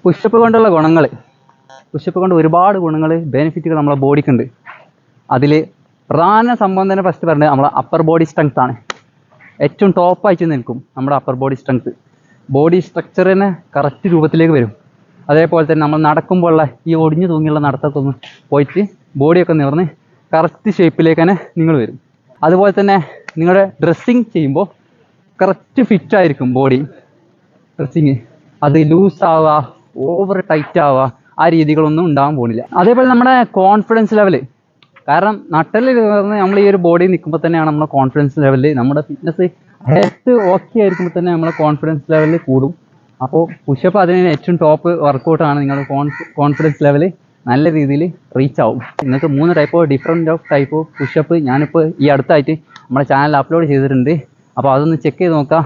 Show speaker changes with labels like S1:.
S1: Pushup കൊണ്ടുള്ള ഗുണങ്ങൾ, pushup കൊണ്ട് ഒരുപാട് ഗുണങ്ങൾ, ബെനിഫിറ്റുകൾ നമ്മളെ ബോഡിക്കുണ്ട്. അതിൽ പ്രധാന സംഭവം തന്നെ ഫസ്റ്റ് പറഞ്ഞത് നമ്മളെ അപ്പർ ബോഡി സ്ട്രെങ്ത് ആണ്. ഏറ്റവും ടോപ്പായിട്ട് നിൽക്കും നമ്മുടെ upper body strength. Body structure തന്നെ കറക്റ്റ് രൂപത്തിലേക്ക് വരും. അതേപോലെ തന്നെ നമ്മൾ നടക്കുമ്പോഴുള്ള ഈ ഒടിഞ്ഞു തൂങ്ങിയുള്ള നടത്തത്തൊന്ന് പോയിട്ട് ബോഡിയൊക്കെ നിറഞ്ഞ് കറക്റ്റ് ഷേപ്പിലേക്ക് തന്നെ നിങ്ങൾ വരും. അതുപോലെ തന്നെ നിങ്ങളുടെ ഡ്രസ്സിങ് ചെയ്യുമ്പോൾ കറക്റ്റ് ഫിറ്റായിരിക്കും ബോഡി ഡ്രസ്സിങ്. അത് ലൂസ് ആവുക, ഓവർ ടൈറ്റ് ആവുക, ആ രീതികളൊന്നും ഉണ്ടാകാൻ പോകുന്നില്ല. അതേപോലെ നമ്മുടെ കോൺഫിഡൻസ് ലെവൽ, കാരണം നട്ടലിൽ നമ്മൾ ഈ ഒരു ബോഡി നിൽക്കുമ്പോൾ തന്നെയാണ് നമ്മുടെ കോൺഫിഡൻസ് ലെവലിൽ, നമ്മുടെ ഫിറ്റ്നസ് ഹെൽത്ത് ഓക്കെ ആയിരിക്കുമ്പോൾ തന്നെ നമ്മുടെ കോൺഫിഡൻസ് ലെവലിൽ കൂടും. അപ്പോൾ പുഷപ്പ് അതിന് ഏറ്റവും ടോപ്പ് വർക്കൗട്ടാണ്. നിങ്ങളുടെ കോൺഫിഡൻസ് ലെവൽ നല്ല രീതിയിൽ റീച്ച് ആവും. നിങ്ങൾക്ക് 3 ഡിഫറെൻറ്റ് ടൈപ്പ് ഓഫ് പുഷപ്പ് ഞാനിപ്പോൾ ഈ അടുത്തായിട്ട് നമ്മുടെ ചാനലിൽ അപ്ലോഡ് ചെയ്തിട്ടുണ്ട്. അപ്പോൾ അതൊന്ന് ചെക്ക് ചെയ്ത് നോക്കാം.